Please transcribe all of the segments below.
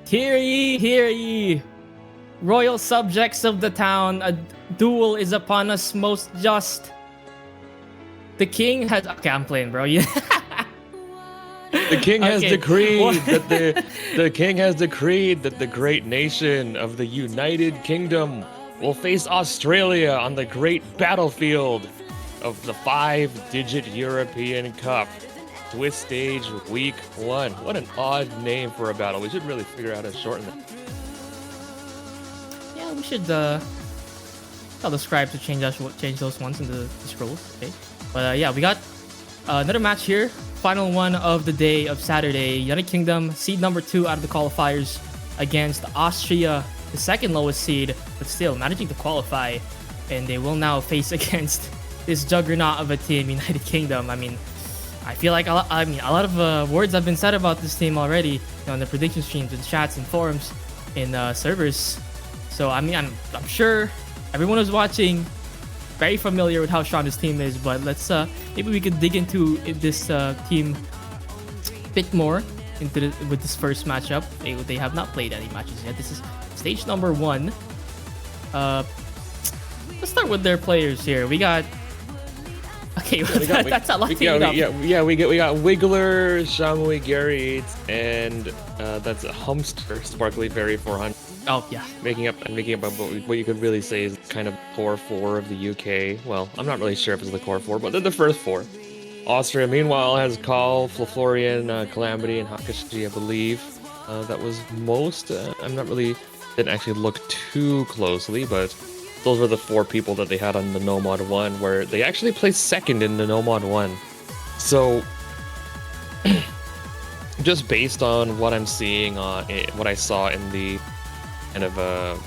Hear ye, royal subjects of the town, a duel is upon us most just. The king has... Okay, I'm playing, bro. Yeah. The king has Okay. decreed that the king has decreed that the great nation of the United Kingdom will face Australia on the great battlefield of the 5-digit European Cup. Swiss stage week 1. What an odd name for a battle. We should really figure out how to shorten that. Yeah, we should tell the scribe to change those ones into the scrolls. Okay, but yeah, we got another match here. Final one of the day of Saturday. United Kingdom, seed number 2 out of the qualifiers against Austria, the second lowest seed, but still managing to qualify. And they will now face against this juggernaut of a team, United Kingdom. I mean, I feel like a lot of words have been said about this team already, you know, in the prediction streams and chats and forums in servers. So I mean, I'm sure everyone who's watching very familiar with how strong this team is, but let's maybe we could dig into this team a bit more with this first matchup. They have not played any matches yet. This is stage number 1. Let's start with their players here. We got... Okay, that's a lot. We got Wiggler, Shamui Garrett, and that's a Humster Sparkly Fairy 400. Oh yeah, making up what you could really say is kind of core 4 of the UK. Well, I'm not really sure if it's the core 4, but they're the first 4. Austria, meanwhile, has Call, Florian, Calamity, and Hakashi, I believe. That was most. Didn't actually look too closely, but those were the 4 people that they had on the No Mod 1, where they actually placed second in the No Mod 1. So, just based on what I'm seeing, what I saw in the kind of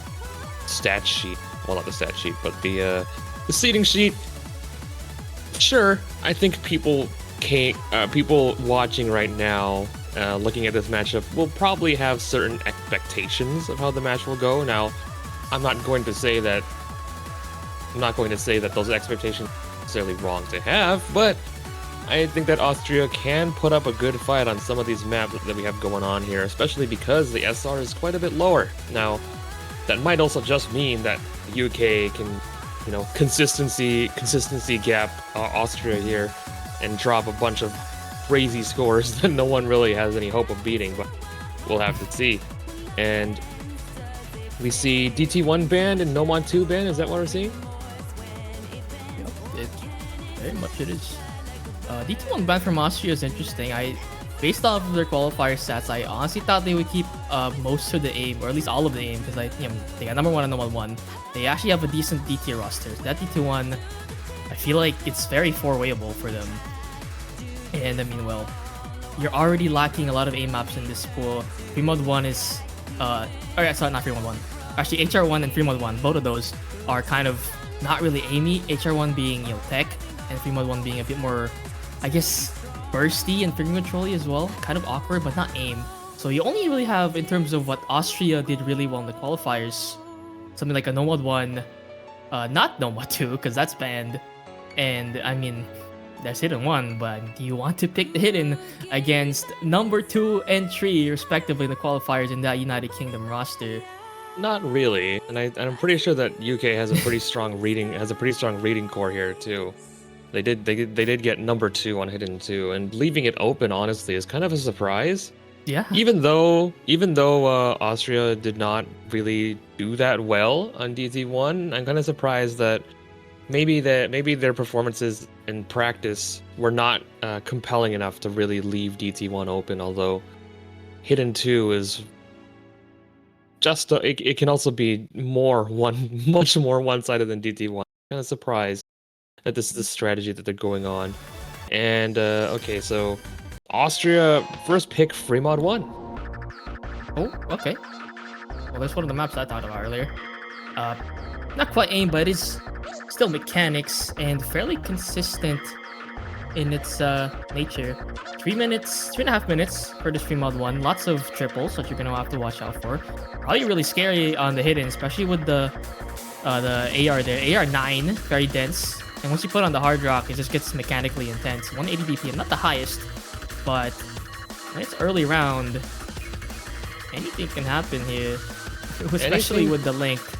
stat sheet, well, not the stat sheet, but the seating sheet. Sure, I think people watching right now, looking at this matchup, will probably have certain expectations of how the match will go. Now, I'm not going to say that those expectations are necessarily wrong to have, but I think that Austria can put up a good fight on some of these maps that we have going on here, especially because the SR is quite a bit lower. Now, that might also just mean that the UK can, you know, consistency gap Austria here and drop a bunch of crazy scores that no one really has any hope of beating, but we'll have to see. And we see DT1 banned and Nomon 2 banned. Is that what we're seeing? Yep, very much it is. DT1 ban from Austria is interesting. Based off of their qualifier stats, I honestly thought they would keep most of the aim, or at least all of the aim, because they got number 1 and number 1. They actually have a decent DT roster. That DT1, I feel like it's very 4-wayable for them. And I mean, well, you're already lacking a lot of aim maps in this pool. Free Mode 1 is, sorry, not Free Mode 1. Actually, HR1 and Free Mode 1, both of those are kind of not really aimy. HR1 being, you know, tech, and Free Mode 1 being a bit more, I guess, bursty and finger controlly as well. Kind of awkward, but not aim. So you only really have, in terms of what Austria did really well in the qualifiers, something like a No Mod 1, not No Mod 2, because that's banned. And, I mean, there's Hidden 1, but do you want to pick the Hidden against number 2 and 3, respectively, in the qualifiers in that United Kingdom roster? Not really, and I'm pretty sure that UK has a pretty strong reading core here too. They did get number 2 on Hidden 2, and leaving it open honestly is kind of a surprise. Yeah. Even though Austria did not really do that well on DT1, I'm kind of surprised that maybe their performances in practice were not compelling enough to really leave DT1 open. Although Hidden 2 is just it can also be much more one-sided than DT1. Kind of surprised that this is the strategy that they're going on. And okay, so Austria first pick Free Mod 1. Oh, okay. Well, that's one of the maps I thought about earlier. Not quite aim, but it is still mechanics and fairly consistent in its nature. 3.5 minutes for this Free Mod 1. Lots of triples that you're gonna have to watch out for. Probably really scary on the Hidden, especially with the AR there. AR 9, very dense. And once you put on the Hard Rock, it just gets mechanically intense. 180 BPM, not the highest, but when it's early round, anything can happen here, especially Anything- with the length.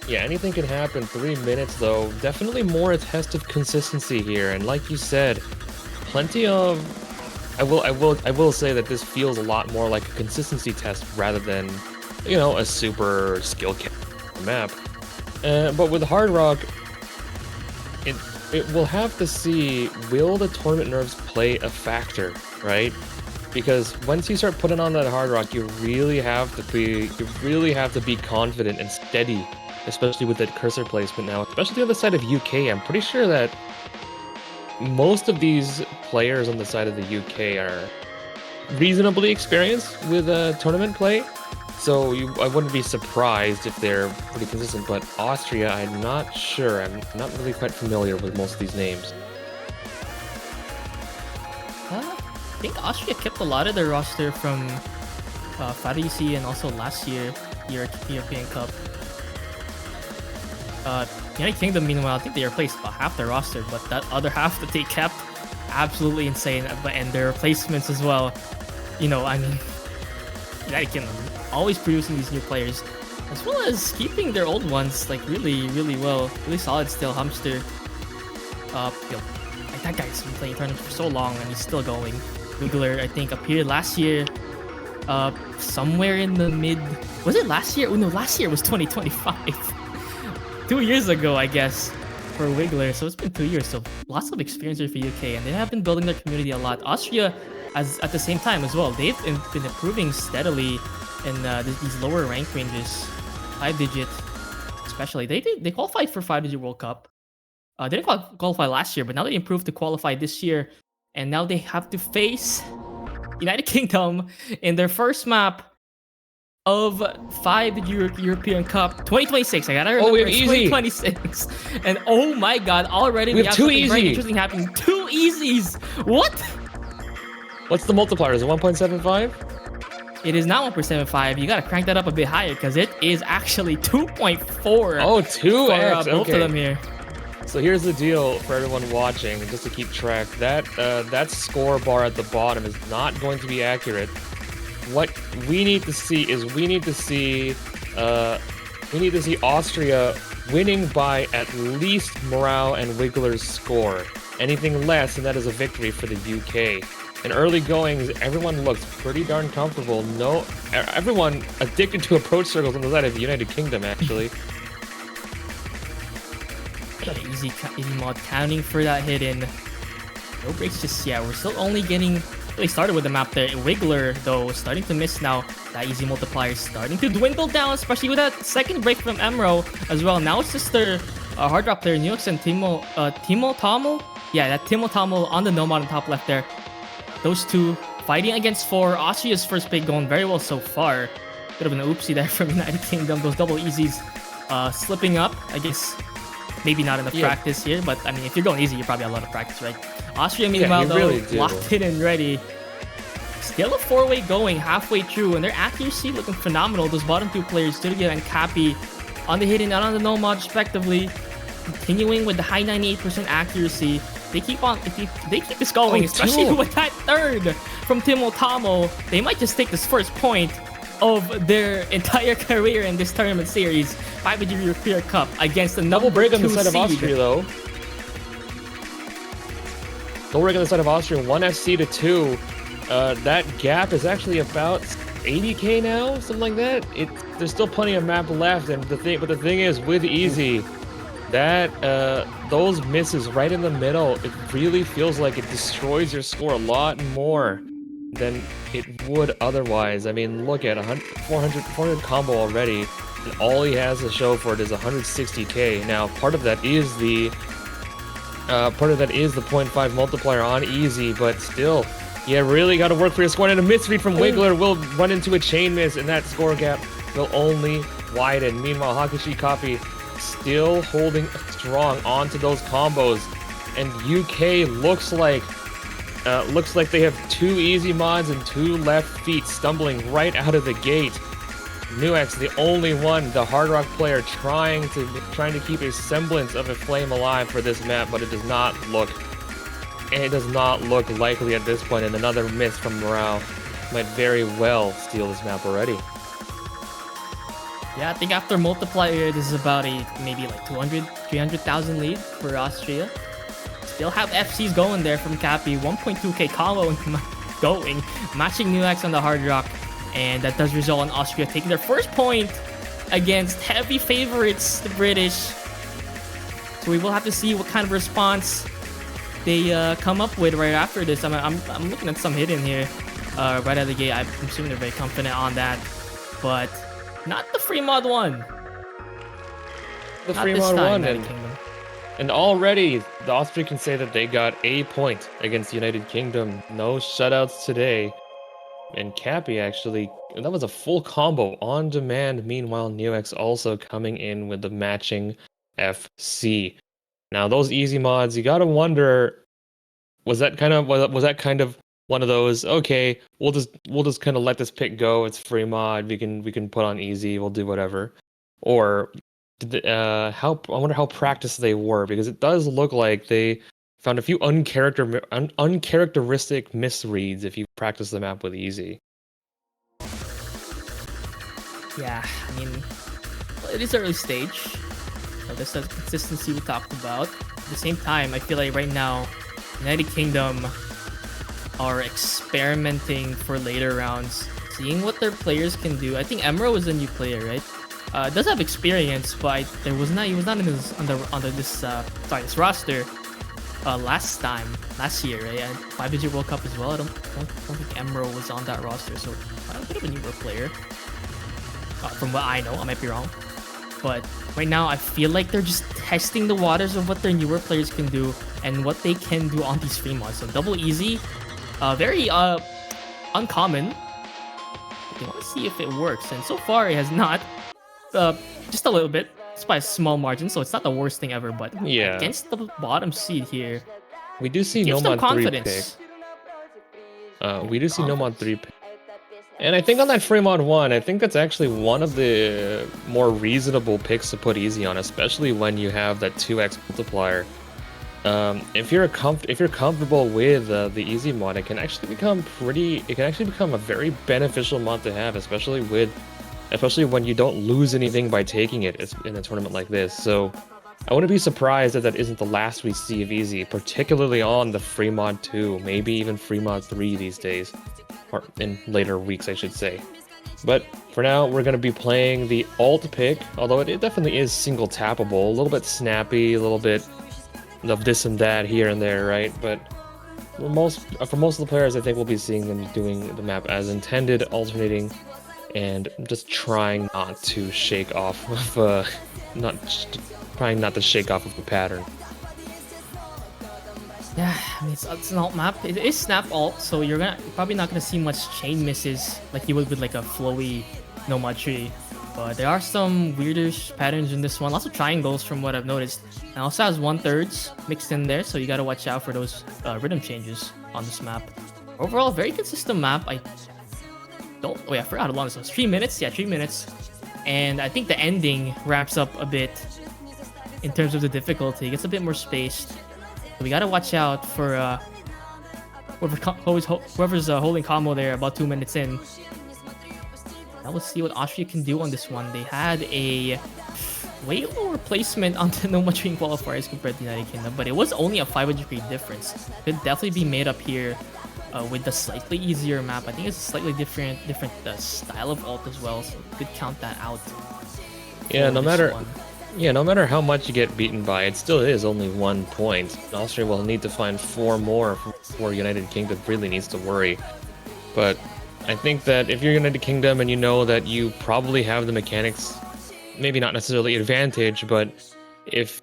Yeah, anything can happen. 3 minutes though, definitely more a test of consistency here. And like you said, plenty of. I will say that this feels a lot more like a consistency test rather than, a super skill map. But with Hard Rock, it will have to see, will the tournament nerves play a factor, right? Because once you start putting on that Hard Rock, you really have to be confident and steady, especially with that cursor placement now, especially on the side of UK. I'm pretty sure that most of these players on the side of the UK are reasonably experienced with tournament play. So I wouldn't be surprised if they're pretty consistent, but Austria, I'm not sure. I'm not really quite familiar with most of these names. I think Austria kept a lot of their roster from FADC and also last year European Cup. United Kingdom, meanwhile, I think they replaced about half their roster, but that other half that they kept, absolutely insane. And their replacements as well. I mean, United Kingdom always producing these new players, as well as keeping their old ones like really, really well, really solid still. Hamster, like that guy's been playing tournaments for so long and he's still going. Wiggler, I think, appeared last year, somewhere in the mid. Was it last year? Oh no, last year was 2025. 2 years ago, I guess, for Wiggler. So it's been 2 years. So lots of experience here for UK, and they have been building their community a lot. Austria, at the same time as well, they've been improving steadily in these lower rank ranges, 5-digit, especially. They qualified for 5-digit World Cup. They didn't qualify last year, but now they improved to qualify this year, and now they have to face United Kingdom in their first map of 5-digit European Cup 2026. I gotta remember, we have it's easy. 2026, and oh my god, already We have two something very easy. interesting happening. 2 easies. What? What's the multiplier? Is it 1.75? It is not 1.75. You gotta crank that up a bit higher because it is actually 2.4. Oh, for 2x. both Okay. of them here. So here's the deal for everyone watching, just to keep track. That score bar at the bottom is not going to be accurate. What we need to see is we need to see Austria winning by at least Morale and Wiggler's score. Anything less, and that is a victory for the UK. In early goings, everyone looks pretty darn comfortable. Everyone addicted to approach circles on the side of the United Kingdom, actually. Easy mod counting for that hidden. No breaks just yet. We're still only getting really started with the map there. Wiggler, though, starting to miss now. That easy multiplier is starting to dwindle down, especially with that second break from Emro as well. Now it's just their hard drop player, Nux and Timo Tamo. Yeah, that Timo Tamo on the nomad on top left there. Those two fighting against 4. Austria's first pick going very well so far. Bit of an oopsie there from United Kingdom. Those double easies slipping up. I guess maybe not enough practice here, but I mean, if you're going easy, you probably have a lot of practice, right? Austria, meanwhile, though, really do. locked in and ready. Still a 4-way going halfway through, and their accuracy looking phenomenal. Those bottom 2 players, Sturgia and Cappy, on the hidden and on the nomad, respectively. Continuing with the high 98% accuracy. They keep this going, especially with that third from Timo Tamo. They might just take this first point of their entire career in this tournament series, 5-digit European Cup, against the Double break on the side of seed. Austria, though. Double break on the side of Austria, 1 SC to 2. That gap is actually about 80k now, something like that. There's still plenty of map left, and the thing is, with easy, those misses right in the middle, it really feels like it destroys your score a lot more than it would otherwise. I mean, look at 400 combo already, and all he has to show for it is 160k. Now, part of that is the 0.5 multiplier on easy, but still, you really got to work for your score. And a misread from Wiggler will run into a chain miss, and that score gap will only widen. Meanwhile, Hakushi Copy still holding strong onto those combos, and UK looks like they have 2 easy mods and 2 left feet, stumbling right out of the gate. Nuex, the only one, the Hard Rock player, trying to keep a semblance of a flame alive for this map, but it does not look likely at this point. And another miss from Morale. might very well steal this map already. Yeah, I think after multiplier, this is about a maybe like 200, 300,000 lead for Austria. Still have FCs going there from Cappy. 1.2k combo going, matching Nuax on the Hard Rock. And that does result in Austria taking their first point against heavy favorites, the British. So we will have to see what kind of response they come up with right after this. I'm looking at some hidden here right out of the gate. I'm assuming they're very confident on that. But not the free mod one. The Not free this mod time, one. United Kingdom. And already, the Austria can say that they got a point against the United Kingdom. No shutouts today. And Cappy actually, that was a full combo on demand. Meanwhile, Nuax also coming in with the matching FC. Now, those easy mods, you gotta wonder, was that kind of one of those? Okay, we'll just kind of let this pick go. It's free mod. We can put on easy. We'll do whatever. Or I wonder how practiced they were, because it does look like they found a few uncharacteristic misreads if you practice the map with easy. Yeah, I mean, it is early stage. So there's that consistency we talked about. At the same time, I feel like right now, United Kingdom are experimenting for later rounds, seeing what their players can do. I think Emro is a new player, right? Does have experience, but he was not in this this roster last year, right? And 5-digit World Cup as well. I don't think Emro was on that roster, so a bit of a newer player. From what I know, I might be wrong. But right now, I feel like they're just testing the waters of what their newer players can do and what they can do on these free mods. So double easy, very uncommon. They want to see if it works, and so far it has not. Just a little bit. It's by a small margin, so it's not the worst thing ever. But yeah, against the bottom seed here, we do see Nomad 3 pick. We do see Nomad 3 pick. And I think on that free mod 1, I think that's actually one of the more reasonable picks to put easy on, especially when you have that 2x multiplier. If you're comfortable with the easy mod, it can actually become a very beneficial mod to have, especially when you don't lose anything by taking it in a tournament like this. So I wouldn't be surprised if that isn't the last we see of easy, particularly on the free mod 2, maybe even free mod 3 these days. Or in later weeks, I should say. But for now, we're going to be playing the alt pick, although it definitely is single tappable, a little bit snappy, a little bit of this and that here and there, right? But for most of the players, I think we'll be seeing them doing the map as intended, alternating, and just trying not to shake off of trying not to shake off of a pattern. yeah, I mean it's an alt map. It is snap alt, so you're probably not gonna see much chain misses like you would with like a flowy Nomad tree. But there are some weirdish patterns in this one. Lots of triangles from what I've noticed. And also has 1/3 mixed in there, so you gotta watch out for those rhythm changes on this map. Overall, very consistent map. I forgot how long this was. 3 minutes? Yeah, 3 minutes. And I think the ending wraps up a bit in terms of the difficulty. It gets a bit more spaced. So we gotta watch out for whoever's holding combo there about 2 minutes in. Now let's see what Austria can do on this one. They had a way lower placement on the Nomad Train qualifiers compared to the United Kingdom, but it was only a 500-degree difference. Could definitely be made up here with the slightly easier map. I think it's a slightly different style of ult as well, so could count that out. Yeah, no matter how much you get beaten by, it still is only 1 point. Austria will need to find 4 more before United Kingdom really needs to worry. But I think that if you're United Kingdom and you know that you probably have the mechanics, maybe not necessarily advantage, but if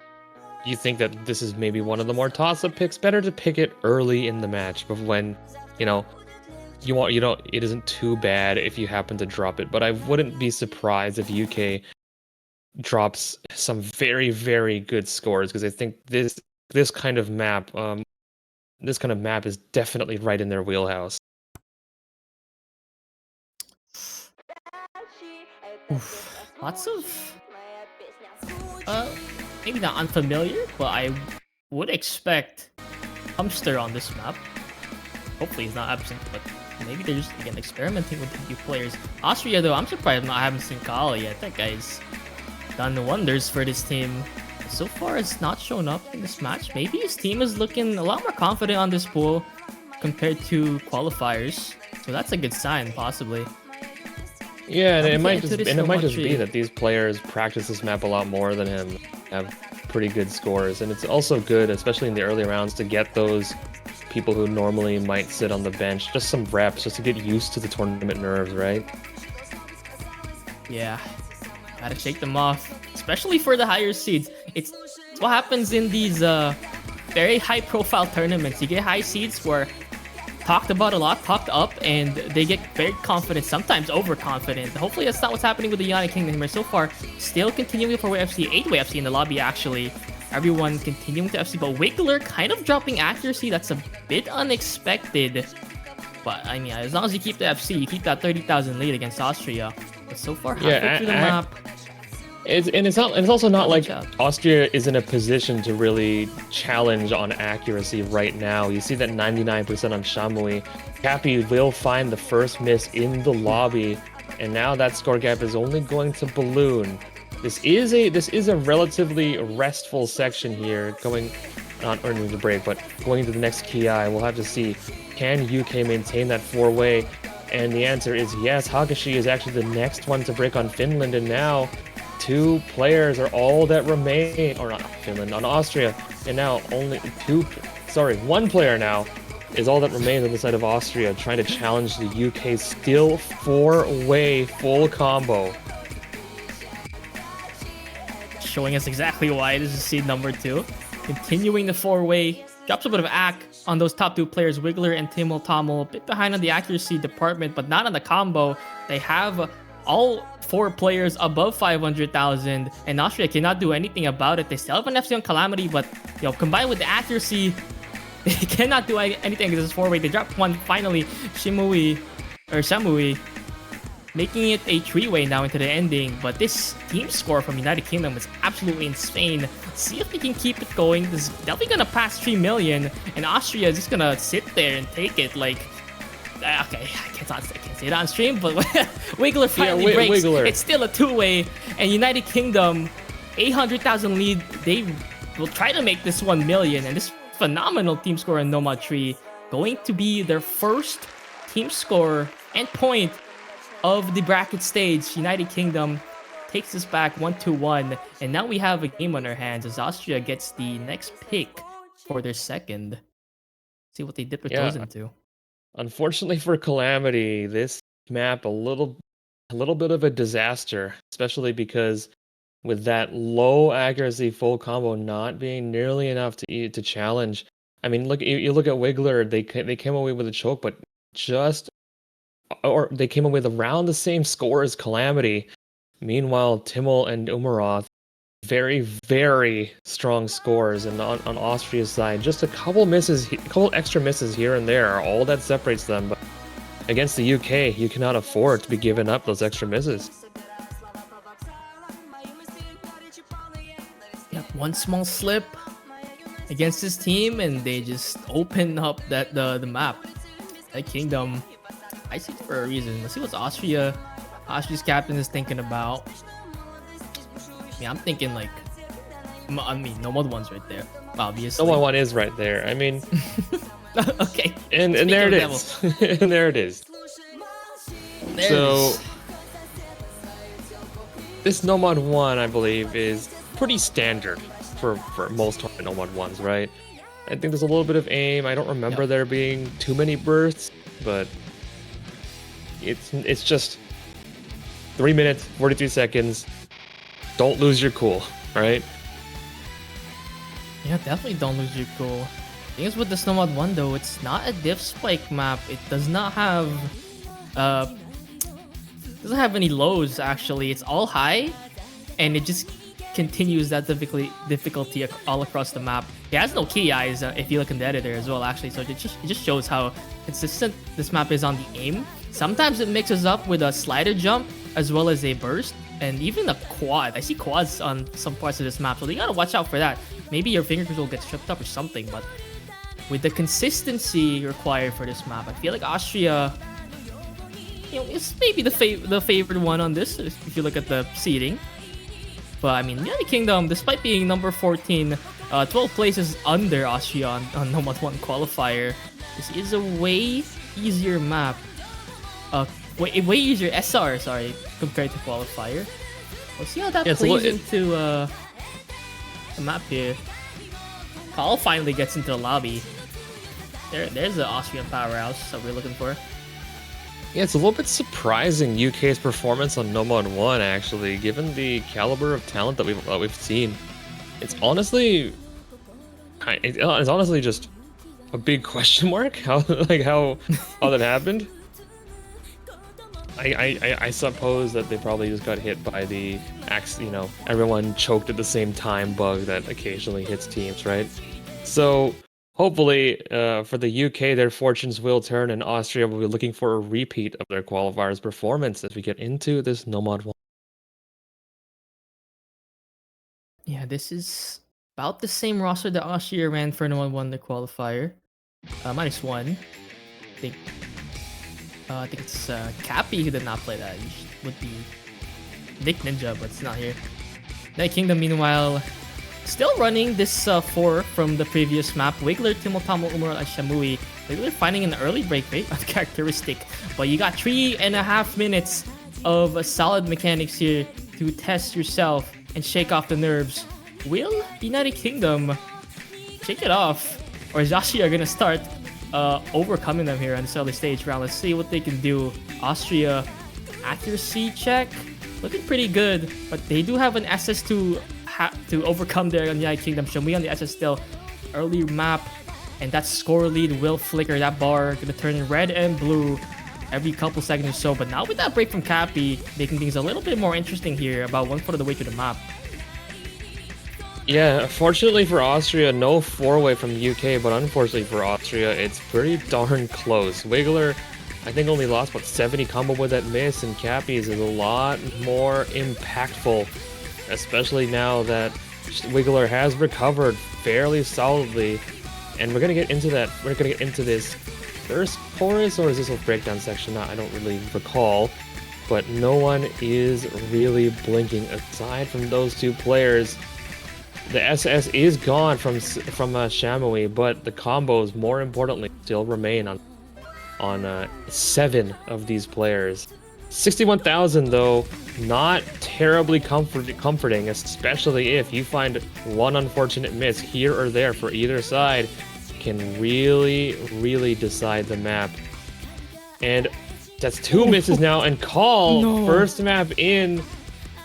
you think that this is maybe one of the more toss-up picks, better to pick it early in the match, but when it isn't too bad if you happen to drop it. But I wouldn't be surprised if UK drops some very, very good scores, because I think this kind of map is definitely right in their wheelhouse. Oof. Lots of maybe not unfamiliar, but I would expect Hamster on this map. Hopefully he's not absent, but Maybe they're just again experimenting with the new players. Austria though, I'm surprised I haven't seen Kali yet. That guy's done wonders for this team. So far, it's not shown up in this match. Maybe his team is looking a lot more confident on this pool compared to qualifiers. So that's a good sign, possibly. Yeah, and it might just be that these players practice this map a lot more than him, have pretty good scores, and it's also good, especially in the early rounds, to get those people who normally might sit on the bench just some reps, just to get used to the tournament nerves, right? Yeah, gotta shake them off, especially for the higher seeds. It's what happens in these very high-profile tournaments. You get high seeds where talked about a lot, talked up, and they get very confident, sometimes overconfident. Hopefully that's not what's happening with the United Kingdom here so far. Still continuing for FC, 8-way FC in the lobby actually. Everyone continuing to FC, but Wiggler kind of dropping accuracy. That's a bit unexpected. But I mean, as long as you keep the FC, you keep that 30,000 lead against Austria. But so far, halfway through the map. It's also not like Austria is in a position to really challenge on accuracy right now. You see that 99% on Shamui. Cappy will find the first miss in the lobby, and now that score gap is only going to balloon. This is a relatively restful section here, going not earning the break, but going into the next Ki. We'll have to see, can UK maintain that 4-way? And the answer is yes. Hakashi is actually the next one to break on Finland, and now 2 players are all that remain, or not Finland, on Austria, and now only 1 player now is all that remains on the side of Austria, trying to challenge the UK's still 4-way full combo. Showing us exactly why this is seed number 2. Continuing the 4-way, drops a bit of ack on those top 2 players, Wiggler and Timel Tamil, a bit behind on the accuracy department, but not on the combo. They have all 4 players above 500,000, and Austria cannot do anything about it. They still have an FC on Calamity, but combined with the accuracy, they cannot do anything against this 4-way. They dropped one finally, Shamui, making it a 3-way now into the ending. But this team score from United Kingdom is absolutely insane. See if they can keep it going. This is definitely gonna pass 3 million, and Austria is just gonna sit there and take it. Like, okay, I can't say it on stream, but Wiggler finally breaks. Wiggler. It's still a 2-way, and United Kingdom, 800,000 lead. They will try to make this 1 million, and this phenomenal team score in Nomad Tree going to be their first team score and point of the bracket stage. United Kingdom takes this back 1-1, and now we have a game on our hands as Austria gets the next pick for their second. See what they dip their toes into. Unfortunately for Calamity, this map a little bit of a disaster, especially because with that low accuracy full combo not being nearly enough to challenge. I mean, you look at Wiggler, they came away with a choke, but they came away with around the same score as Calamity. Meanwhile, Timel and Umaroth, very, very strong scores, and on Austria's side, just a couple extra misses here and there are all that separates them. But against the UK, you cannot afford to be giving up those extra misses. Yep, one small slip against this team, and they just open up the map. That Kingdom, I see it for a reason. Let's see what Austria's captain is thinking about. Yeah, I'm thinking like, Nomad 1's right there, obviously. Nomad 1 is right there. I mean, okay. And there it is. And there it is. So this Nomad 1, I believe, is pretty standard for most Nomad 1s, right? I think there's a little bit of aim. I don't remember there being too many bursts, but it's just 3 minutes, 43 seconds. Don't lose your cool, right? Yeah, definitely don't lose your cool. Thing is with the Nomad 1 though, it's not a diff spike map. It does not have any lows actually. It's all high, and it just continues that difficulty all across the map. It has no key eyes if you look in the editor as well actually, so it just shows how consistent this map is on the aim. Sometimes it mixes up with a slider jump as well as a burst, and even a quad. I see quads on some parts of this map, so you gotta watch out for that. Maybe your finger control gets tripped up or something, but with the consistency required for this map, I feel like Austria it's maybe the favored one on this if you look at the seeding. But I mean, United Kingdom, despite being number 14, 12 places under Austria on No. 1 qualifier, this is a way easier map. Way easier SR, sorry, compared to qualifier. We'll see how that plays into the map here. Paul finally gets into the lobby. There's the Austrian powerhouse that we're looking for. Yeah, it's a little bit surprising UK's performance on No Mod 1 actually, given the caliber of talent that we've seen. It's honestly just a big question mark how that happened. I suppose that they probably just got hit by the everyone choked at the same time bug that occasionally hits teams, right? So hopefully, for the UK, their fortunes will turn, and Austria will be looking for a repeat of their qualifiers performance as we get into this No Mod 1. Yeah, this is about the same roster that Austria ran for No Mod 1 the qualifier. -1. I think it's Cappy who did not play that. It would be Nick Ninja, but it's not here. United Kingdom, meanwhile, still running this 4 from the previous map. Wiggler, Timotamo, Umar, and Shamui. Wiggler finding an early break rate, uncharacteristic. But you got 3.5 minutes of solid mechanics here to test yourself and shake off the nerves. Will United Kingdom shake it off? Or is Austria gonna start overcoming them here on this early stage round? Let's see what they can do. Austria, accuracy check, looking pretty good, but they do have an SS to overcome their United Kingdom. Shamui on the SS still. Early map, and that score lead will flicker. That bar gonna turn red and blue every couple seconds or so. But now with that break from Cappy, making things a little bit more interesting here, about 1/4 of the way to the map. Yeah, fortunately for Austria, no 4-way from the UK, but unfortunately for Austria, it's pretty darn close. Wiggler, I think, only lost, 70 combo with that miss, and Cappy's is a lot more impactful, especially now that Wiggler has recovered fairly solidly. And we're gonna get into that. We're gonna get into this first chorus, or is this a breakdown section? I don't really recall. But no one is really blinking aside from those two players. The SS is gone from Shamui, but the combos, more importantly, still remain on 7 of these players. 61,000 though, not terribly comforting, especially if you find one unfortunate miss here or there for either side, can really decide the map. And that's 2 misses now, and Call, first map in,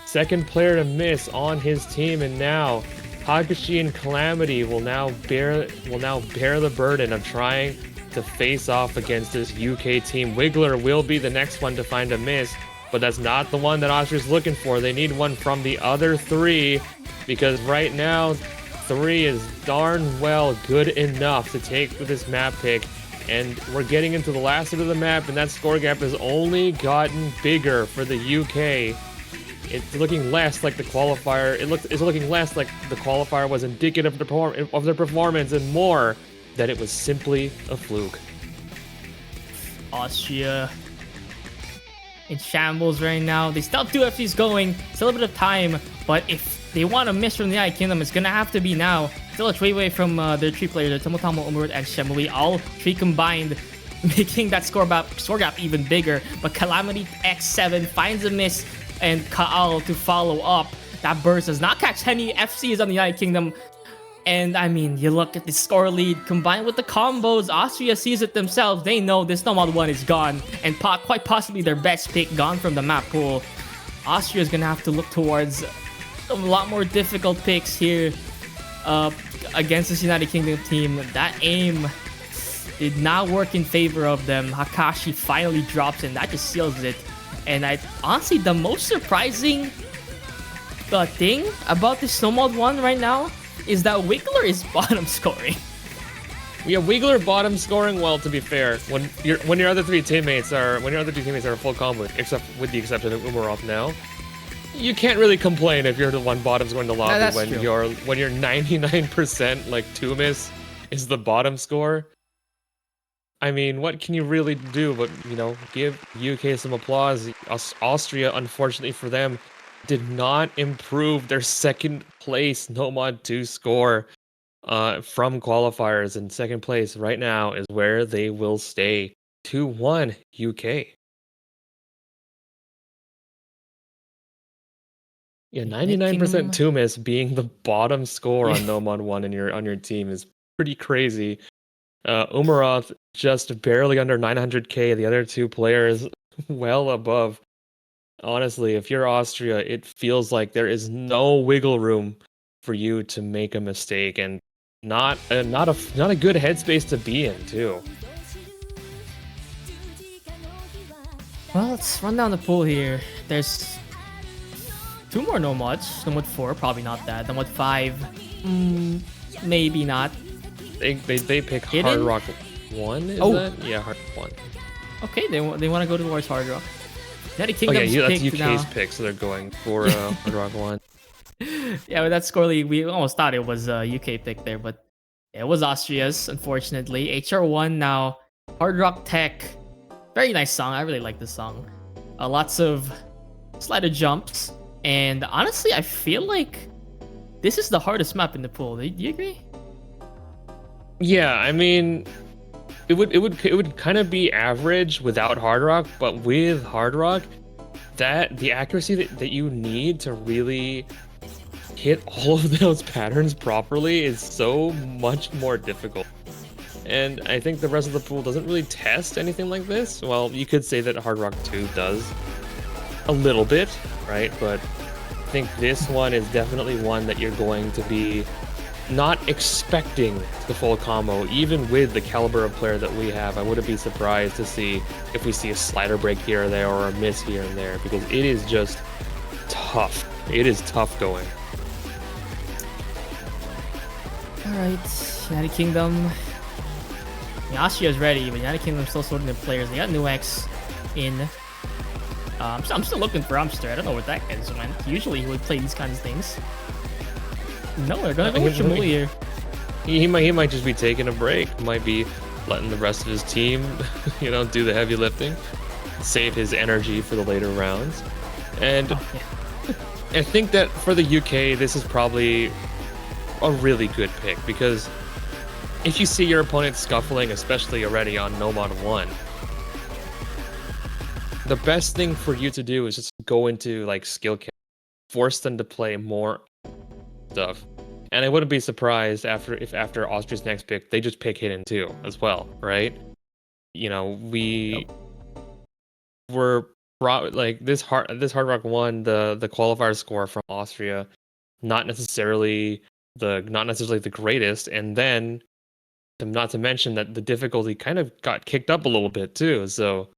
second player to miss on his team, and now Hakushi and Calamity will now bear the burden of trying to face off against this UK team. Wiggler will be the next one to find a miss, but that's not the one that Austria's looking for. They need one from the other 3, because right now 3 is darn well good enough to take with this map pick. And we're getting into the last bit of the map, and that score gap has only gotten bigger for the UK. It's looking less like the qualifier. It's looking less like the qualifier was indicative of their performance, and more that it was simply a fluke. Austria in shambles right now. They still have 2 FCs going. Still a bit of time, but if they want to miss from the United Kingdom, it's gonna have to be now. Still a 3-way from their 3 players, Tomotamo, Umurut, and Shamui. All 3 combined, making that score gap even bigger. But Calamity X7 finds a miss, and Kaal to follow up. That burst does not catch any FCs on the United Kingdom. And I mean, you look at the score lead combined with the combos. Austria sees it themselves. They know this No Mod 1 is gone, and quite possibly their best pick gone from the map pool. Austria is gonna have to look towards a lot more difficult picks here against this United Kingdom team. That aim did not work in favor of them. Hakashi finally drops, and that just seals it. And honestly, the most surprising thing about this No Mod 1 right now is that Wiggler is bottom scoring. Yeah, Wiggler bottom scoring. Well, to be fair, when your other two teammates are full combo, except with the exception of Umarov now, you can't really complain if you're the one bottom scoring the lobby when you're 99% like 2 miss is the bottom score. I mean, what can you really do but, give UK some applause. Austria, unfortunately for them, did not improve their second place Nomad 2 score from qualifiers, and second place right now is where they will stay. 2-1 UK. Yeah, United 99% Kingdom. two miss being the bottom score on Nomad 1 on your team is pretty crazy. Umarov just barely under 900k. The other two players well above. Honestly, if you're Austria, it feels like there is no wiggle room for you to make a mistake, and not a good headspace to be in too. Well, let's run down the pool here. There's two more Nomads. Nomad 4, probably not that. Nomad 5, maybe not. They pick Hidden? Hard Rock 1, is that? Yeah, Hard Rock 1. Okay, they want to go towards Hard Rock. United Oh Kingdom's yeah, that's pick UK's now. pick, so they're going for Hard Rock 1. Yeah, with that score league, we almost thought it was a UK pick there, but it was Austria's, unfortunately. HR1 now. Hard Rock Tech. Very nice song. I really like this song. Lots of slider jumps. And honestly, I feel like this is the hardest map in the pool. Do you agree? Yeah, I mean, it would kind of be average without Hard Rock, but with Hard Rock, the accuracy that you need to really hit all of those patterns properly is so much more difficult. And I think the rest of the pool doesn't really test anything like this. Well, you could say that Hard Rock 2 does a little bit, right? But I think this one is definitely one that you're going to be not expecting the full combo, even with the caliber of player that we have. I wouldn't be surprised to see if we see a slider break here or there or a miss here and there, because it is just tough. It is tough going. Alright, United Kingdom. Austria's ready, but United Kingdom's still sorting their players. They got New X in. I'm still looking for Amster. I don't know where that guy's went. Usually he would play these kinds of things. No, they're gonna go with Jamul here. He might just be taking a break. Might be letting the rest of his team, do the heavy lifting, save his energy for the later rounds. And I think that for the UK, this is probably a really good pick, because if you see your opponent scuffling, especially already on Nomad 1, the best thing for you to do is just go into like skill cap, force them to play more stuff. And I wouldn't be surprised if after Austria's next pick, they just pick Hidden 2 as well, right? We were like this Hard Rock 1, the qualifier score from Austria, not necessarily the greatest, and then not to mention that the difficulty kind of got kicked up a little bit too. So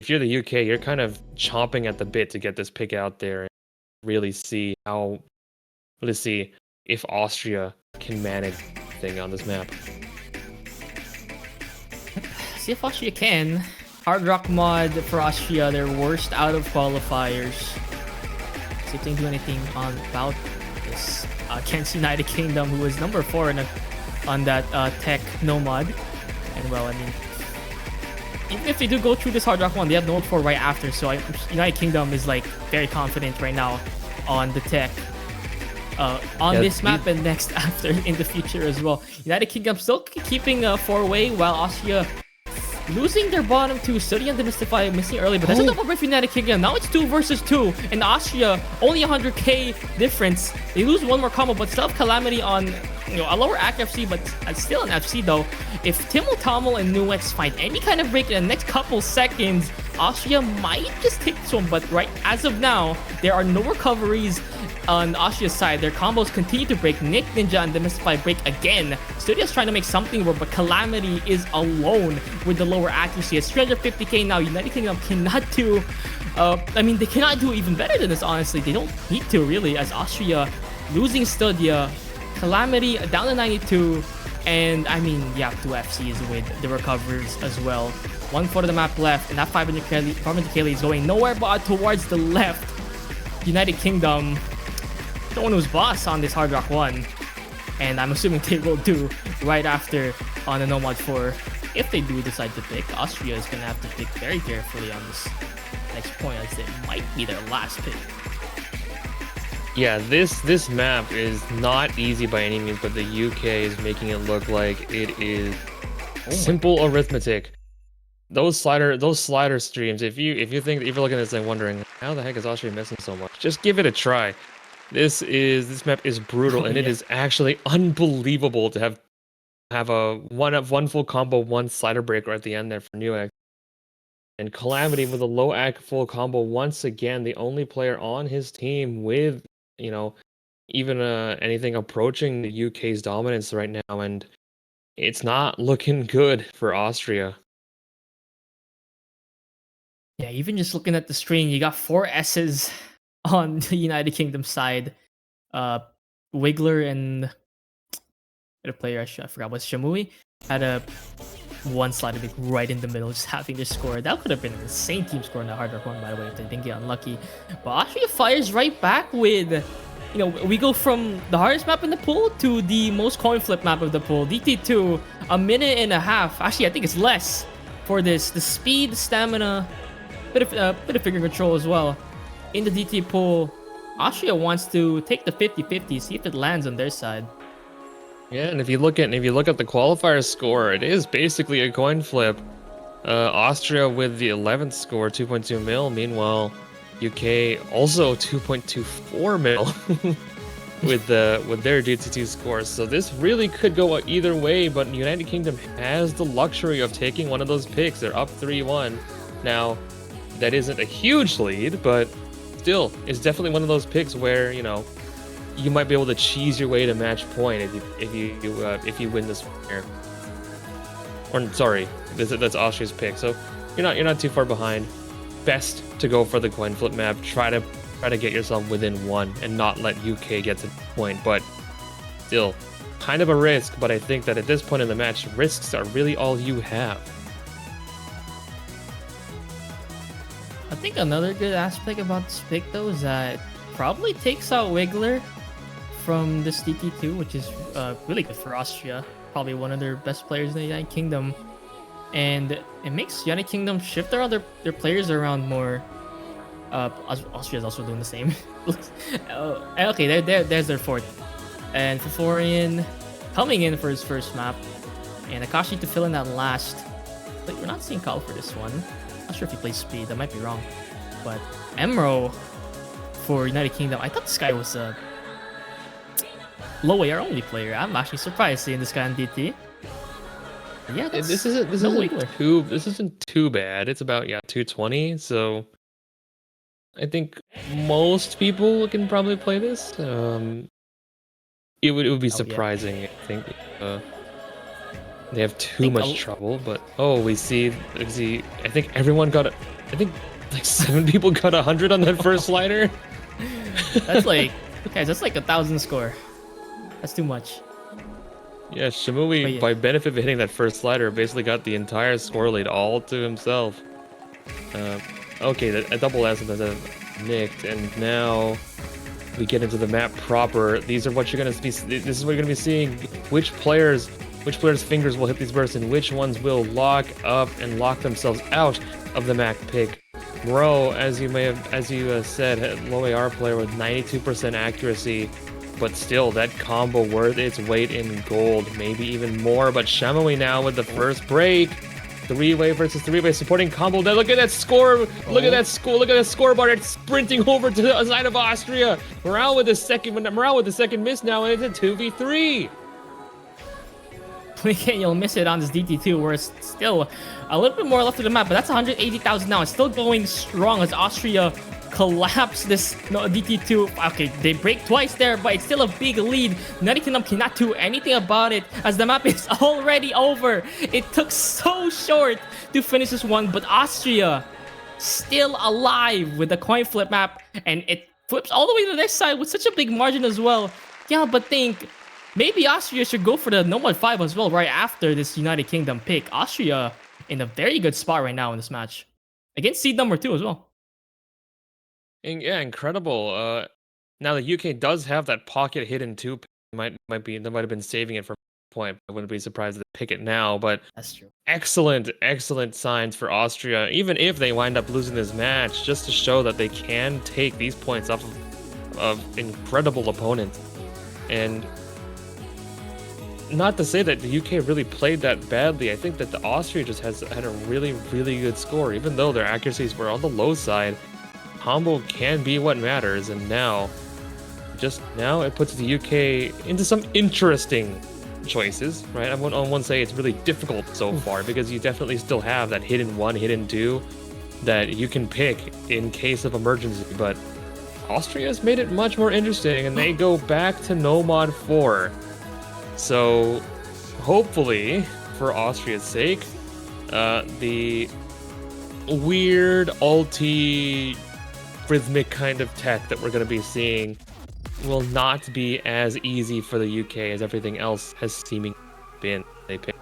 if you're the UK, you're kind of chomping at the bit to get this pick out there and really see if Austria can manage thing on this map. See if Austria can. Hard Rock mod for Austria, their worst out of qualifiers. See if they can do anything about this against United Kingdom, who is number 4 on that tech Nomad. And well, I mean, even if they do go through this Hard Rock 1, they have Nomad 4 right after. So United Kingdom is like very confident right now on the tech. This map and next after in the future as well. United Kingdom still keeping 4-way, while Austria losing their bottom 2. Study and Demystify missing early, but that's a double break for United Kingdom. Now it's 2 versus 2, and Austria only 100k difference. They lose one more combo, but still have Calamity on a lower accuracy, but still an FC though. If Timel and Nuex find any kind of break in the next couple seconds, Austria might just take this one. But right as of now, there are no recoveries on Austria's side. Their combos continue to break. Nick, Ninja, and Demystify break again. Studio's trying to make something work, but Calamity is alone with the lower accuracy. It's 350k now. United Kingdom cannot do... they cannot do even better than this, honestly. They don't need to, really, as Austria losing Studia, Calamity down to 92, and 2 FCs with the recovers as well. 1 foot of the map left, and that 500k is going nowhere but towards the left. United Kingdom, the one who's boss on this Hard Rock 1, and I'm assuming they will do right after on the Nomad 4. if they do decide to pick, Austria is going to have to pick very carefully on this next point, as it might be their last pick. Yeah, this map is not easy by any means, but the UK is making it look like it is simple arithmetic. Those slider streams, if you're looking at this and wondering how the heck is Austria missing so much, just give it a try. This map is brutal, and it is actually unbelievable to have a one full combo, one slider breaker at the end there for Newegg. And Calamity with a low AC full combo once again, the only player on his team with, you know, even anything approaching the UK's dominance right now, and it's not looking good for Austria. Yeah, even just looking at the screen, you got 4 S's on the United Kingdom side. Wiggler and the player I forgot was Shamui had a one slider big right in the middle, just having to score. That would have been an insane team score in the hard rock one, by the way, if they didn't get unlucky. But Austria fires right back with, you know, we go from the hardest map in the pool to the most coin flip map of the pool. DT2, a minute and a half. Actually, I think it's less for this. The speed, stamina, bit of figure control as well. In the DT pool, Austria wants to take the 50-50, see if it lands on their side. Yeah, and if you look at the qualifier score, it is basically a coin flip. Austria with the 11th score, 2.2 mil. Meanwhile, UK also 2.24 mil with their DT2 scores. So this really could go either way, but United Kingdom has the luxury of taking one of those picks. They're up 3-1. Now, that isn't a huge lead, but still, it's definitely one of those picks where, you know, you might be able to cheese your way to match point if you win this here. Or sorry, that's Austria's pick. So you're not too far behind. Best to go for the coin flip map. Try to get yourself within 1 and not let UK get to the point. But still, kind of a risk. But I think that at this point in the match, risks are really all you have. I think another good aspect about this pick, though, is that it probably takes out Wiggler from this DT2, which is really good for Austria. Probably one of their best players in the United Kingdom. And it makes United Kingdom shift their players around more. Austria's also doing the same. Okay, there's their 4th. And Foforian coming in for his first map. And Akashi to fill in that last. But we're not seeing Kyle for this one. Not sure if he plays speed, that might be wrong. But Emro for United Kingdom. I thought this guy was a low AR only player. I'm actually surprised seeing this guy on DT. But yeah, this isn't too bad. It's about 220. So I think most people can probably play this. It would be surprising. I think they have too much trouble. But we see. I think everyone got it. I think like 7 people got 100 on that first slider. That's like, guys, that's like 1,000 score. That's too much. Yeah, Shamui, by benefit of hitting that first slider, basically got the entire score lead all to himself. Okay, a double S that nicked, and now we get into the map proper. These are what you're gonna be. This is what you're gonna be seeing. Which players' fingers will hit these bursts, and which ones will lock up and lock themselves out of the map pick. Bro, as you said, low AR player with 92% accuracy. But still, that combo worth its weight in gold, maybe even more. But Shamui now with the first break. 3-way versus 3-way supporting combo. Look at that score. Look at that score. Look at that scoreboard. It's sprinting over to the side of Austria. Morale with the second miss now, and it's a 2v3. You'll miss it on this DT2, where it's still a little bit more left of the map, but that's 180,000 now. It's still going strong as Austria collapse this DT2. Okay, they break twice there, but it's still a big lead. United Kingdom cannot do anything about it as the map is already over. It took so short to finish this one, but Austria still alive with the coin flip map, and it flips all the way to this side with such a big margin as well. Yeah, but think maybe Austria should go for the Nomad 5 as well right after this United Kingdom pick. Austria in a very good spot right now in this match. Against seed number 2 as well. Yeah, incredible. Now the UK does have that pocket hidden 2. They might have been saving it for point. I wouldn't be surprised if they pick it now, but That's true. excellent signs for Austria, even if they wind up losing this match, just to show that they can take these points off of incredible opponents. And not to say that the UK really played that badly. I think that the Austria just had a really good score, even though their accuracies were on the low side. Combo can be what matters, and now it puts the UK into some interesting choices, right? I won't say it's really difficult so far, because you definitely still have that hidden 1, hidden 2 that you can pick in case of emergency, but Austria's made it much more interesting, and they go back to no mod 4. So hopefully, for Austria's sake, the weird ulti rhythmic kind of tech that we're going to be seeing will not be as easy for the UK as everything else has seemingly been. They pick.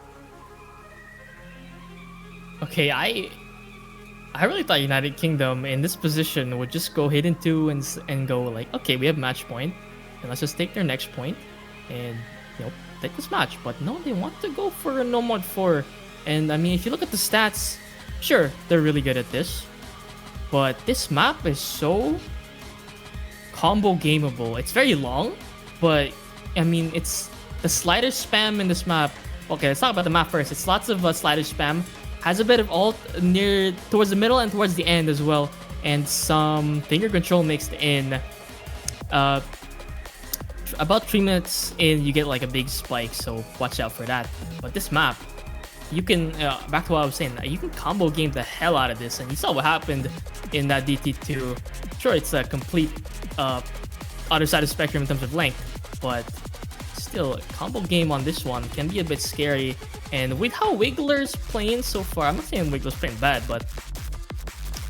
Okay, I really thought United Kingdom in this position would just go hidden 2 and go like, okay, we have match point, and let's just take their next point and take this match. But no, they want to go for a no mod 4. And I mean, if you look at the stats, sure, they're really good at this, but this map is so combo gameable. It's very long, but I mean, it's the slider spam in this map. Okay, let's talk about the map first. It's lots of slider spam. Has a bit of ult near towards the middle and towards the end as well, and some finger control mixed in. About 3 minutes in, you get like a big spike, so watch out for that. But this map, you can back to what I was saying, you can combo game the hell out of this, and you saw what happened in that DT2. Sure, it's a complete other side of the spectrum in terms of length, but still, combo game on this one can be a bit scary. And with how Wiggler's playing so far, I'm not saying Wiggler's playing bad, but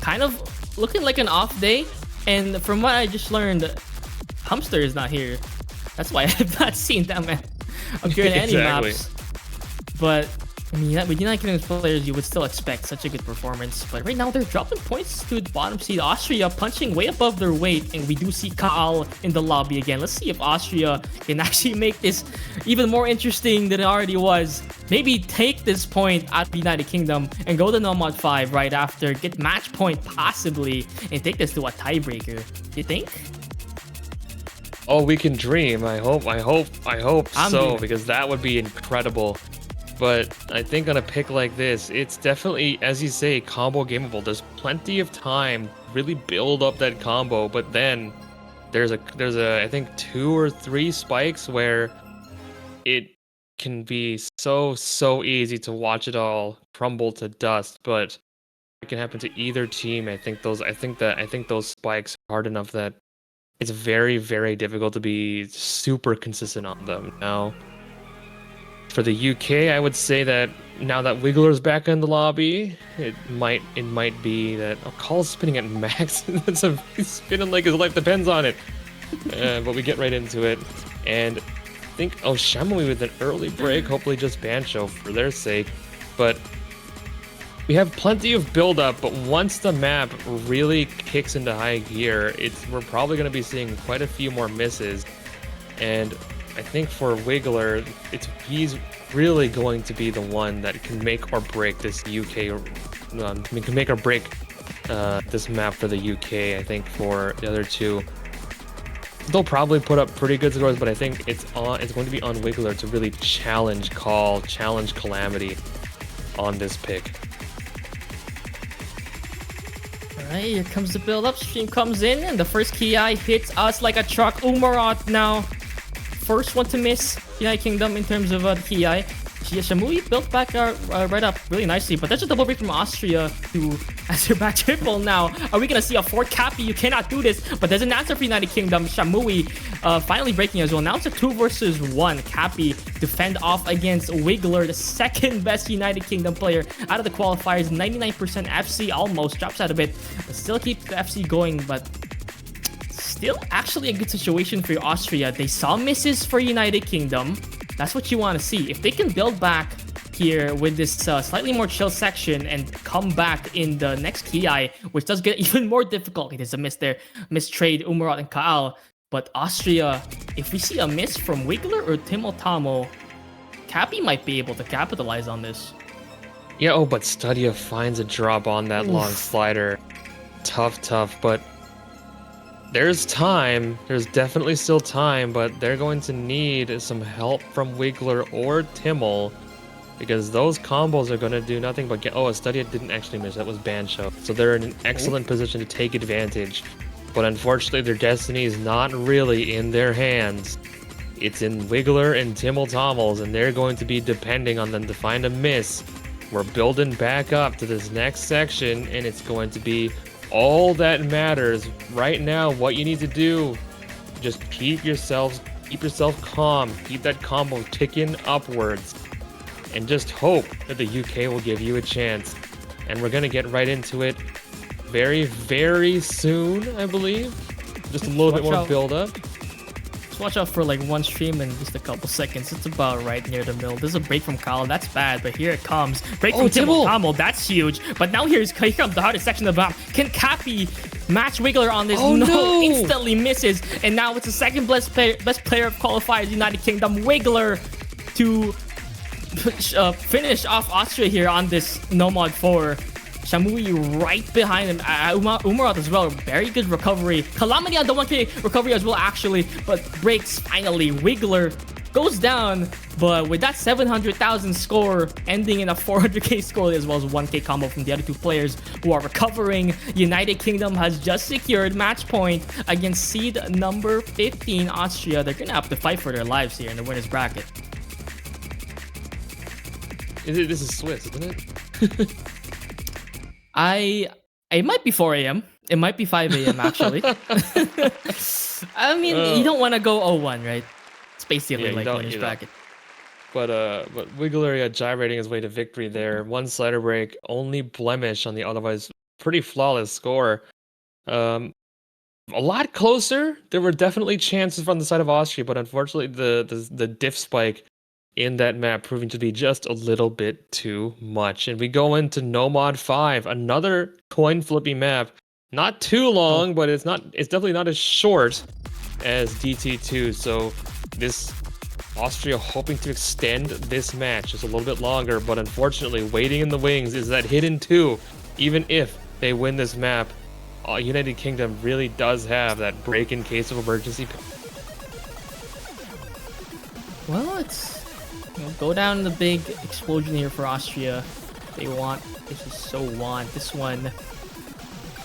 kind of looking like an off day. And from what I just learned, Hamster is not here. That's why I have not seen that man appear in any maps. But I mean, with United Kingdom's players, you would still expect such a good performance. But right now, they're dropping points to the bottom seed. Austria punching way above their weight, and we do see Kaal in the lobby again. Let's see if Austria can actually make this even more interesting than it already was. Maybe take this point out of United Kingdom and go to no mod 5 right after, get match point possibly, and take this to a tiebreaker. Do you think? Oh, we can dream. I hope so, because that would be incredible. But I think on a pick like this, it's definitely, as you say, combo gameable. There's plenty of time to really build up that combo, but then there's a I think 2 or 3 spikes where it can be so easy to watch it all crumble to dust. But it can happen to either team. I think those spikes are hard enough that it's very difficult to be super consistent on them. Now, for the UK, I would say that now that Wiggler's back in the lobby, it might be that Call's spinning at max. He's spinning like his life depends on it. But we get right into it, and I think Shamui with an early break, hopefully just Bancho for their sake. But we have plenty of build-up, but once the map really kicks into high gear, we're probably going to be seeing quite a few more misses. And I think for Wiggler, he's really going to be the one that can make or break this UK, can make or break this map for the UK. I think for the other two, they'll probably put up pretty good scores, but I think it's going to be on Wiggler to really challenge Call, challenge Calamity on this pick. Alright, here comes the build-up. Stream comes in, and the first Ki hits us like a truck. Umarat now, first one to miss United Kingdom in terms of the Ki. Shamui built back right up really nicely, but that's a double break from Austria to as their back triple now. Are we gonna see a 4 Cappy? You cannot do this, but there's an answer for United Kingdom. Shamui finally breaking as well. Now it's a 2 versus 1. Cappy defend off against Wiggler, the second best United Kingdom player out of the qualifiers. 99% FC, almost drops out a bit, but still keep the FC going. But still actually a good situation for Austria. They saw misses for United Kingdom. That's what you want to see. If they can build back here with this slightly more chill section and come back in the next Ki, which does get even more difficult. There's a miss there. Mistrade Umarat and Kaal. But Austria, if we see a miss from Wiggler or Timotamo, Cappy might be able to capitalize on this. Yeah, oh, but Stadia finds a drop on that long Oof. slider. Tough, but there's time. There's definitely still time, but they're going to need some help from Wiggler or Timmel, because those combos are going to do nothing but get... Oh, Stadia didn't actually miss. That was Bancho. So they're in an excellent position to take advantage. But unfortunately, their destiny is not really in their hands. It's in Wiggler and Timmel Tommels, and they're going to be depending on them to find a miss. We're building back up to this next section, and it's going to be all that matters. Right now, what you need to do, just keep yourself calm, keep that combo ticking upwards, and just hope that the UK will give you a chance. And we're gonna get right into it very, very soon, I believe. Just a little bit more build up. Just watch out for like one stream in just a couple seconds. It's about right near the middle. There's a break from Kyle. That's bad, but here it comes. Break from Timmel Tommel. That's huge. But now here comes the hardest section of the map. Can Cappy match Wiggler on this? Oh, no! Instantly misses. And now it's the second best player of qualifiers, United Kingdom, Wiggler, to finish off Austria here on this No Mod 4. Shamui right behind him. Umarat as well. Very good recovery. Calamity on the 1k recovery as well, actually. But breaks finally. Wiggler goes down. But with that 700,000 score, ending in a 400k score, as well as 1k combo from the other two players who are recovering, United Kingdom has just secured match point against seed number 15, Austria. They're going to have to fight for their lives here in the winner's bracket. This is Swiss, isn't it? It might be 4 a.m. It might be 5 a.m. actually. I mean, you don't want to go 0-1, right? It's basically like winner's bracket. But Wiggler gyrating his way to victory there. One slider break, only blemish on the otherwise pretty flawless score. A lot closer. There were definitely chances from the side of Austria, but unfortunately the diff spike in that map proving to be just a little bit too much. And we go into No Mod 5, another coin flippy map. Not too long, but it's definitely not as short as DT2. So this Austria hoping to extend this match just a little bit longer, but unfortunately waiting in the wings is that hidden 2. Even if they win this map, United Kingdom really does have that break in case of emergency. Well, it's go down the big explosion here for Austria. They just want this one.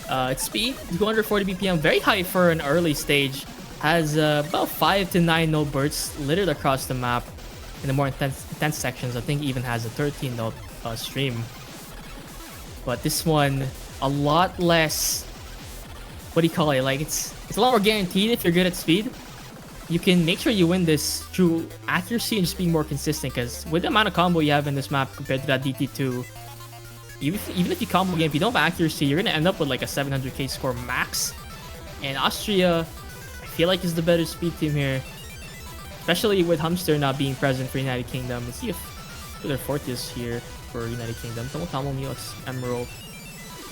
Its speed, 240 BPM, very high for an early stage. Has about 5 to 9 note bursts littered across the map. In the more intense sections, I think even has a 13 note stream. But this one, a lot less. What do you call it? Like it's a lot more guaranteed if you're good at speed. You can make sure you win this through accuracy and just being more consistent, because with the amount of combo you have in this map compared to that DT2, even if you combo game, if you don't have accuracy, you're going to end up with like a 700k score max. And Austria, I feel like, is the better speed team here, especially with Humster not being present for United Kingdom. Let's see if their fourth is here for United Kingdom. Tomo Neos, Emerald,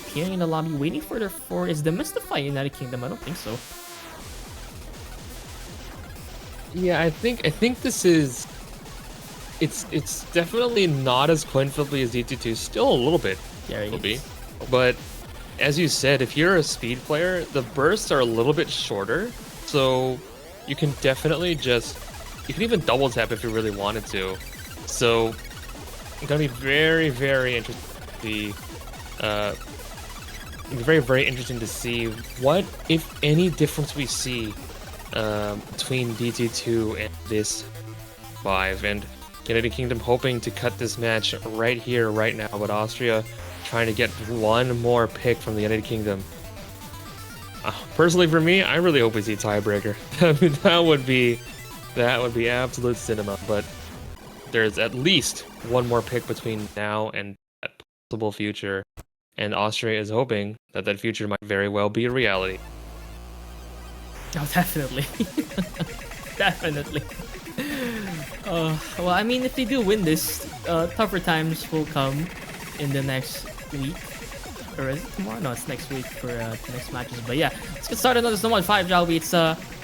appearing in the lobby, waiting for their 4. Is Demystify United Kingdom? I don't think so. Yeah, I think this is. It's definitely not as coin flippy as DT2. Still a little bit flippy, but as you said, if you're a speed player, the bursts are a little bit shorter, so you can definitely you can even double tap if you really wanted to. So it's gonna be very, very interesting. Very, very interesting to see what, if any, difference we see between DT2 and this 5. And United Kingdom hoping to cut this match right here, right now, but Austria trying to get one more pick from the United Kingdom. Personally, for me, I really hope we see a tiebreaker. I mean, that would be absolute cinema. But there's at least one more pick between now and that possible future, and Austria is hoping that that future might very well be a reality. Oh, definitely. Definitely. Well, I mean, if they do win this, tougher times will come in the next week. Or is it tomorrow? No, it's next week for the next matches. But yeah, let's get started on this No Mod 5, shall we? It's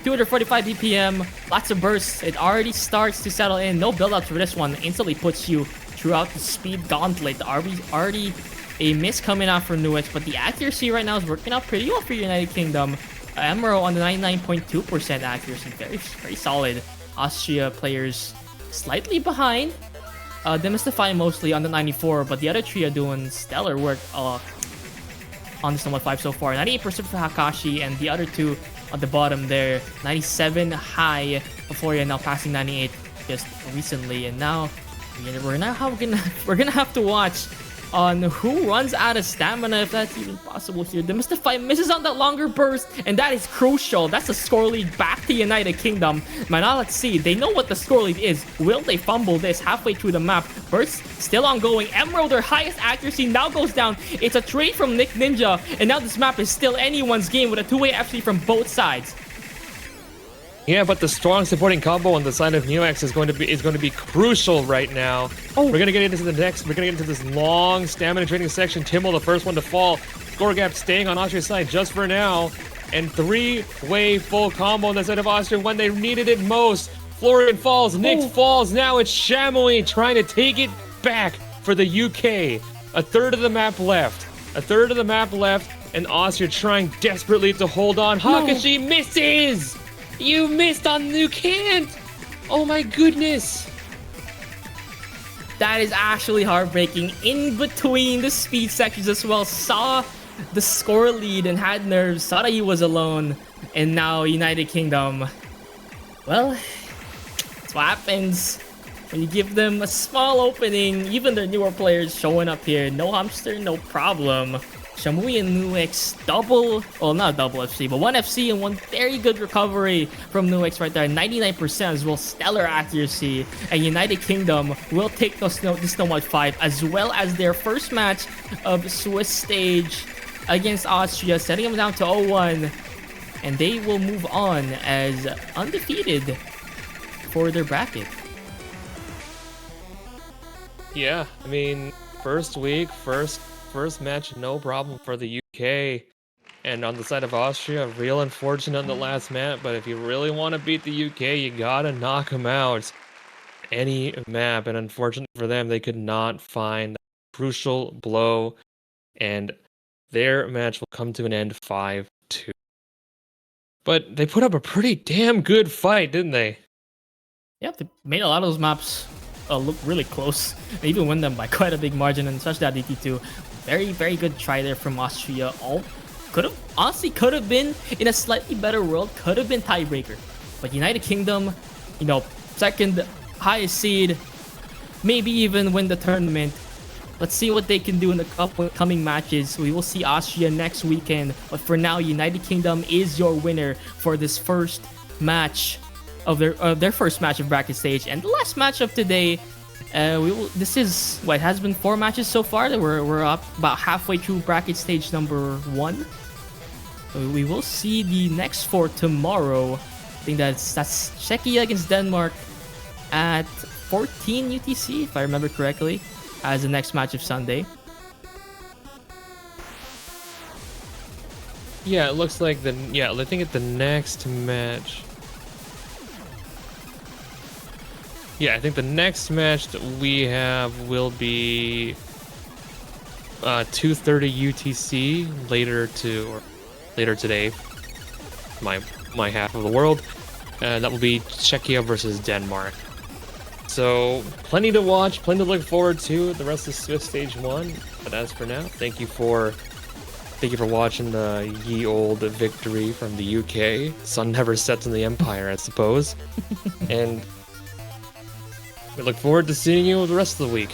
245 BPM, lots of bursts. It already starts to settle in. No build-ups for this one. Instantly puts you throughout the speed gauntlet. Already a miss coming out for Nuix, but the accuracy right now is working out pretty well for United Kingdom. Emerald on the 99.2% accuracy. Very solid. Austria players slightly behind. Demystify mostly on the 94, but the other three are doing stellar work on this 1.5 so far. 98% for Hakashi, and the other two on the bottom there. 97 high before you're now passing 98 just recently, and now we're gonna have to watch on who runs out of stamina, if that's even possible here. Demystify misses on that longer burst, and that is crucial. That's the score lead back to United Kingdom. But now let's see. They know what the score lead is. Will they fumble this halfway through the map? Burst still ongoing. Emerald, their highest accuracy, now goes down. It's a trade from Nick Ninja, and now this map is still anyone's game with a two-way FC from both sides. Yeah, but the strong supporting combo on the side of Nuix is going to be crucial right now. Oh. We're gonna get into this long stamina trading section. Timmel, the first one to fall. Score gap staying on Austria's side just for now. And three-way full combo on the side of Austria when they needed it most. Florian falls, Nyx falls. Now it's Shamui trying to take it back for the UK. A third of the map left. And Austria trying desperately to hold on. Hakashi misses! You missed on you can't! Oh my goodness! That is actually heartbreaking. In between the speed sections as well, saw the score lead and had nerves, saw that he was alone, and now United Kingdom. Well, that's what happens when you give them a small opening. Even their newer players showing up here. No hamster, no problem. Shamui and Nuix not double FC, but one FC and one very good recovery from Nuix right there. 99% as well, stellar accuracy. And United Kingdom will take this Nomad 5 as well as their first match of Swiss stage against Austria, setting them down to 0-1. And they will move on as undefeated for their bracket. Yeah, I mean, first week, first match, no problem for the UK. And on the side of Austria, real unfortunate on the last map, but if you really want to beat the UK, you gotta knock them out. Any map, and unfortunate for them, they could not find that crucial blow, and their match will come to an end 5-2. But they put up a pretty damn good fight, didn't they? Yeah, they made a lot of those maps look really close. They even win them by quite a big margin, and such that DT2. Very, very good try there from Austria. Could have been in a slightly better world, could have been tiebreaker. But United Kingdom, second highest seed, maybe even win the tournament. Let's see what they can do in the upcoming matches. We will see Austria next weekend. But for now, United Kingdom is your winner for this first match of their first match of bracket stage, and the last match of today. This is what has been 4 matches so far. We're up about halfway through bracket stage number 1. We will see the next 4 tomorrow. I think that's Czechia against Denmark at 14 UTC, if I remember correctly, as the next match of Sunday. Yeah, it looks like I think it's the next match. Yeah, I think the next match that we have will be 2:30 UTC later today. My half of the world. That will be Czechia versus Denmark. So plenty to watch, plenty to look forward to the rest of Swiss Stage 1. But as for now, thank you for watching the ye olde victory from the UK. Sun never sets in the Empire, I suppose. And we look forward to seeing you the rest of the week.